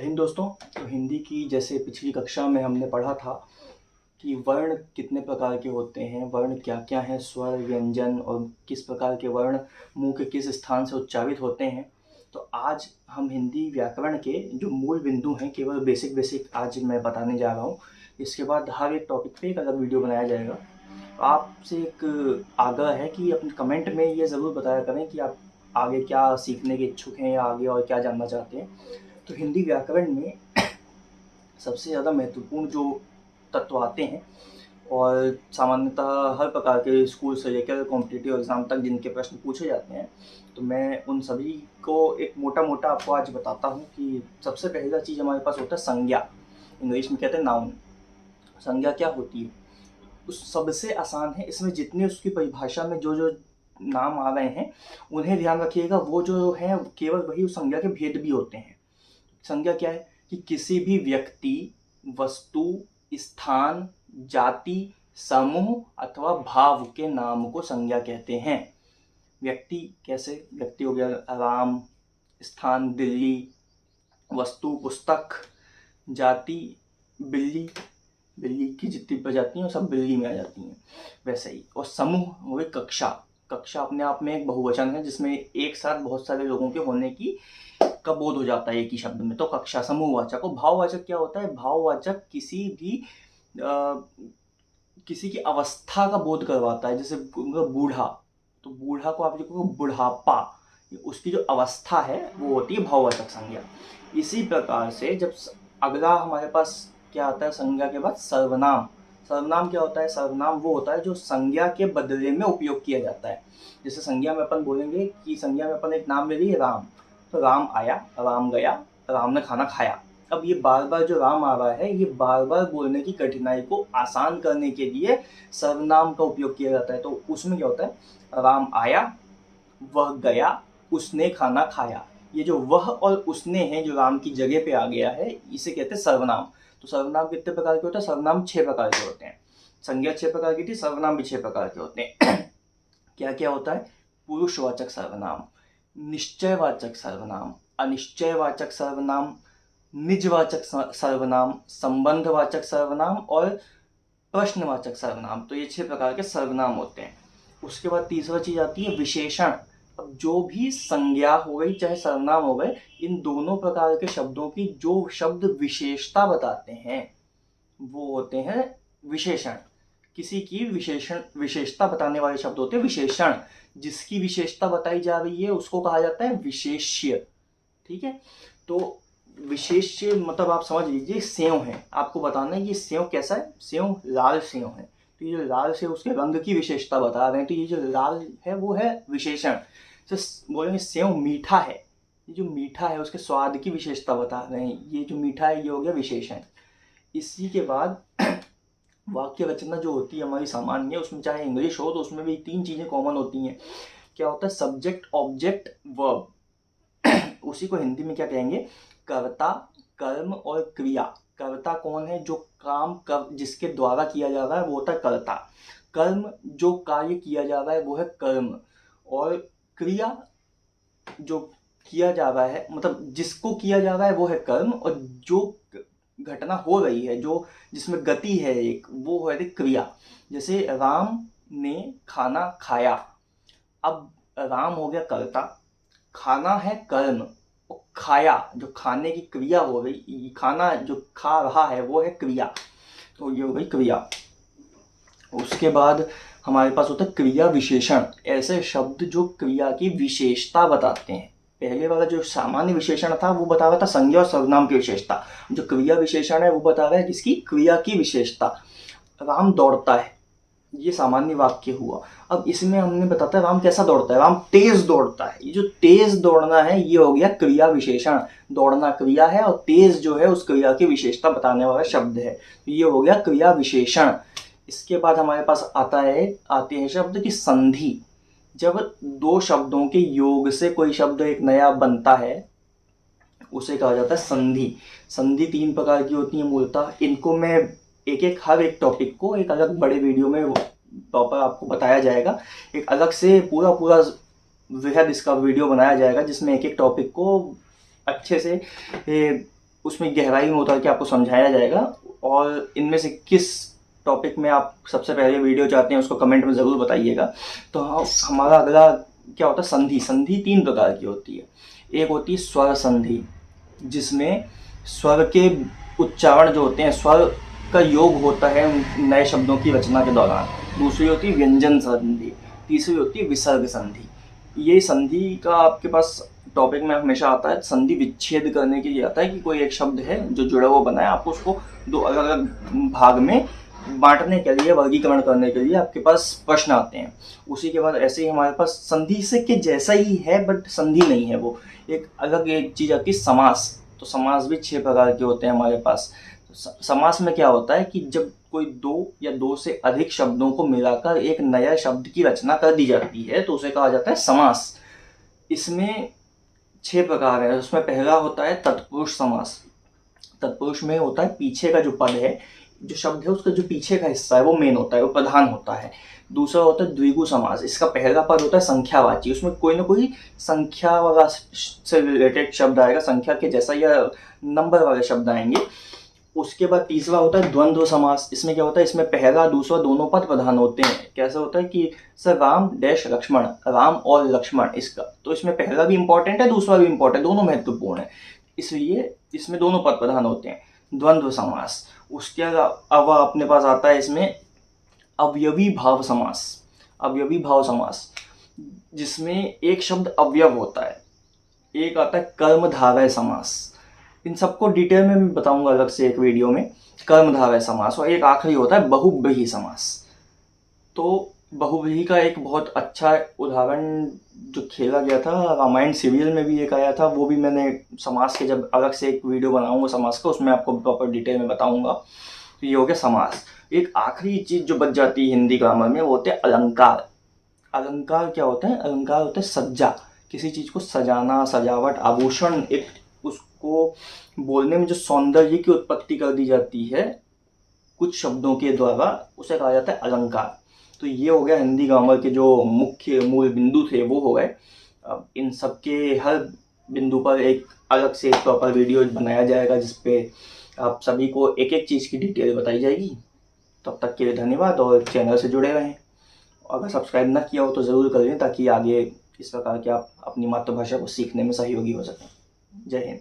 हिंद दोस्तों। तो हिंदी की जैसे पिछली कक्षा में हमने पढ़ा था कि वर्ण कितने प्रकार के होते हैं, वर्ण क्या क्या हैं, स्वर, व्यंजन और किस प्रकार के वर्ण मुंह के किस स्थान से उच्चारित होते हैं। तो आज हम हिंदी व्याकरण के जो मूल बिंदु हैं, केवल बेसिक आज मैं बताने जा रहा हूँ। इसके बाद हर एक टॉपिक पे एक अलग वीडियो बनाया जाएगा। तो आपसे एक आग्रह है कि अपने कमेंट में ये ज़रूर बताया करें कि आप आगे क्या सीखने के इच्छुक हैं या आगे और क्या जानना चाहते हैं। तो हिंदी व्याकरण में सबसे ज़्यादा महत्वपूर्ण जो तत्व आते हैं और सामान्यतः हर प्रकार के स्कूल से लेकर कॉम्पिटिटिव एग्ज़ाम तक जिनके प्रश्न पूछे जाते हैं, तो मैं उन सभी को एक मोटा आपको आज बताता हूँ कि सबसे पहला चीज़ हमारे पास होता है संज्ञा। इंग्लिश में कहते हैं नाउन। संज्ञा क्या होती है? उस सबसे आसान है, इसमें जितने उसकी परिभाषा में जो नाम आ रहे हैं उन्हें ध्यान रखिएगा। वो जो है केवल वही उस संज्ञा के भेद भी होते हैं। संज्ञा क्या है कि किसी भी व्यक्ति, वस्तु, स्थान, जाति, समूह अथवा भाव के नाम को संज्ञा कहते हैं। व्यक्ति कैसे? व्यक्ति हो गया राम, स्थान दिल्ली, वस्तु पुस्तक, जाति बिल्ली, बिल्ली की जितनी प्रजातियां सब बिल्ली में आ जाती हैं वैसे ही। और समूह हो गई कक्षा। कक्षा अपने आप में एक बहुवचन है जिसमें एक साथ बहुत सारे लोगों के होने की का बोध हो जाता है एक ही शब्द में, तो कक्षा समूहवाचक। और भाववाचक क्या होता है? भाववाचक किसी की अवस्था का बोध करवाता है। जैसे बूढ़ा, तो बूढ़ा को आप लिखोगे बुढ़ापा, उसकी जो अवस्था है वो होती है भाववाचक संज्ञा। इसी प्रकार से जब अगला हमारे पास क्या आता है संज्ञा के बाद? सर्वनाम। सर्वनाम क्या होता है? सर्वनाम वो होता है जो संज्ञा के बदले में उपयोग किया जाता है। जैसे संज्ञा में अपन बोलेंगे कि संज्ञा में अपन एक नाम ले लिए राम, तो राम आया, राम गया, राम ने खाना खाया। अब ये बार बार जो राम आ रहा है, ये बार बार बोलने की कठिनाई को आसान करने के लिए सर्वनाम का उपयोग किया जाता है। तो उसमें क्या होता है? राम आया, वह गया, उसने खाना खाया। ये जो वह और उसने है जो राम की जगह पे आ गया है, इसे कहते हैं सर्वनाम। तो सर्वनाम कितने प्रकार के होते हैं? सर्वनाम 6 प्रकार के होते हैं। संज्ञा 6 प्रकार की थी, सर्वनाम भी 6 प्रकार के होते हैं। क्या क्या होता है? पुरुषवाचक सर्वनाम, निश्चयवाचक सर्वनाम, अनिश्चयवाचक सर्वनाम, निजवाचक सर्वनाम, संबंधवाचक सर्वनाम और प्रश्नवाचक सर्वनाम। तो ये 6 प्रकार के सर्वनाम होते हैं। उसके बाद तीसरा चीज आती है विशेषण। अब जो भी संज्ञा हो गई चाहे सर्वनाम हो गए, इन दोनों प्रकार के शब्दों की जो शब्द विशेषता बताते हैं वो होते हैं विशेषण। किसी की विशेषता बताने वाले शब्द होते हैं विशेषण। जिसकी विशेषता बताई जा रही है उसको कहा जाता है विशेष्य। ठीक है, तो विशेष्य मतलब आप समझ लीजिए सेव है। आपको बताना है ये सेव कैसा है? सेव लाल सेव है, तो ये लाल सेव उसके रंग की विशेषता बता रहे हैं, तो ये जो लाल है वो है विशेषण। तो बोलेंगे सेव मीठा है, ये जो मीठा है उसके स्वाद की विशेषता बता रहे हैं, ये जो मीठा है ये हो गया विशेषण। इसी के बाद वाक्य रचना जो होती है हमारी सामान्य, उसमें चाहे इंग्लिश हो तो उसमें भी 3 चीजें कॉमन होती हैं। क्या होता है? Subject, object, verb. उसी को हिंदी में क्या कहेंगे? कर्ता, कर्म और क्रिया। कर्ता कौन है? जो काम जिसके द्वारा किया जा रहा है वो होता है कर्ता। कर्म जो कार्य किया जा रहा है वो है कर्म। और क्रिया जो किया जा रहा है मतलब जिसको किया जा रहा है वो है कर्म। और जो घटना हो रही है, जो जिसमें गति है एक, वो है क्रिया। जैसे राम ने खाना खाया। अब राम हो गया कर्ता, खाना है कर्म, और खाया जो खाने की क्रिया हो गई, खाना जो खा रहा है वो है क्रिया, तो ये हो गई क्रिया। उसके बाद हमारे पास होता है क्रिया विशेषण। ऐसे शब्द जो क्रिया की विशेषता बताते हैं। पहले वाला जो सामान्य विशेषण था वो बता रहा था संज्ञा और सर्वनाम की विशेषता। जो क्रिया विशेषण है वो बता रहा है किसकी? क्रिया की विशेषता। राम दौड़ता है, ये सामान्य वाक्य हुआ। अब इसमें हमने बताता है राम कैसा दौड़ता है? राम तेज दौड़ता है। ये जो तेज दौड़ना है ये हो गया क्रिया विशेषण। दौड़ना क्रिया है और तेज जो है उस क्रिया की विशेषता बताने वाला शब्द है, तो ये हो गया क्रिया विशेषण। इसके बाद हमारे पास आते हैं शब्द की संधि। जब 2 शब्दों के योग से कोई शब्द एक नया बनता है उसे कहा जाता है संधि। संधि 3 प्रकार की होती है मूलतः। इनको मैं हर एक टॉपिक को एक अलग बड़े वीडियो में प्रॉपर आपको बताया जाएगा। एक अलग से पूरा वृहद इसका वीडियो बनाया जाएगा जिसमें एक टॉपिक को अच्छे से उसमें गहराई में उतर के आपको समझाया जाएगा। और इनमें से किस टॉपिक में आप सबसे पहले वीडियो चाहते हैं उसको कमेंट में ज़रूर बताइएगा। तो हमारा अगला क्या होता है, संधि। संधि 3 प्रकार की होती है। एक होती है स्वर संधि, जिसमें स्वर के उच्चारण जो होते हैं, स्वर का योग होता है नए शब्दों की रचना के दौरान। दूसरी होती है व्यंजन संधि। तीसरी होती है विसर्ग संधि। ये संधि का आपके पास टॉपिक में हमेशा आता है। संधि विच्छेद करने के लिए आता है कि कोई एक शब्द है जो जुड़ा हुआ बना है, आप उसको 2 अलग अलग भाग में बांटने के लिए, वर्गीकरण करने के लिए आपके पास प्रश्न आते हैं। उसी के बाद ऐसे ही हमारे पास संधि से के जैसा ही है बट संधि नहीं है, वो एक अलग एक चीज़ आती है, समास। तो समास भी 6 प्रकार के होते हैं हमारे पास। समास में क्या होता है कि जब कोई 2 या 2 से अधिक शब्दों को मिलाकर एक नया शब्द की रचना कर दी जाती है तो उसे कहा जाता है समास। इसमें 6 प्रकार है। उसमें पहला होता है तत्पुरुष समास। तत्पुरुष में होता है पीछे का जो पद है, जो शब्द है उसका जो पीछे का हिस्सा है वो मेन होता है, वो प्रधान होता है। दूसरा होता है द्विगु समास। इसका पहला पद होता है संख्यावाची, उसमें कोई ना कोई संख्या वाला से रिलेटेड शब्द आएगा, संख्या के जैसा या नंबर वाले शब्द आएंगे। उसके बाद तीसरा होता है द्वंद्व समास। इसमें क्या होता है, इसमें पहला दूसरा दोनों पद प्रधान होते हैं। कैसा होता है कि सर राम डैश लक्ष्मण, राम और लक्ष्मण, इसका तो इसमें पहला भी इंपॉर्टेंट है, दूसरा भी इंपॉर्टेंट, दोनों महत्वपूर्ण है, इसलिए इसमें दोनों पद प्रधान होते हैं, द्वंद्व समास। उसके अलावा अपने पास आता है इसमें अवयवी भाव समास। अवयवी भाव समास जिसमें एक शब्द अवयव होता है। एक आता है कर्मधारय समास। इन सबको डिटेल में मैं बताऊंगा अलग से एक वीडियो में, कर्मधारय समास। और एक आखिरी होता है बहुव्रीहि समास। तो बहुव्रीहि का एक बहुत अच्छा उदाहरण जो खेला गया था रामायण सीरियल में भी एक आया था, वो भी मैंने समास के जब अलग से एक वीडियो बनाऊंगा समास का, उसमें आपको प्रॉपर डिटेल में बताऊंगा। तो ये हो गया समास। एक आखिरी चीज जो बच जाती है हिंदी ग्रामर में, वो होते हैं अलंकार। अलंकार क्या होता है, अलंकार होता है सज्जा, किसी चीज को सजाना, सजावट, आभूषण, एक उसको बोलने में जो सौंदर्य की उत्पत्ति कर दी जाती है कुछ शब्दों के द्वारा, उसे कहा जाता है अलंकार। तो ये हो गया हिंदी ग्रामर के जो मुख्य मूल बिंदु थे वो हो गए। अब इन सब के हर बिंदु पर एक अलग से एक प्रॉपर वीडियो बनाया जाएगा जिसपे आप सभी को एक एक चीज़ की डिटेल बताई जाएगी। तब तक के लिए धन्यवाद और चैनल से जुड़े रहें। अगर सब्सक्राइब ना किया हो तो ज़रूर कर लें ताकि आगे इस प्रकार के आप अपनी मातृभाषा को सीखने में सहयोगी हो सकें। जय हिंद।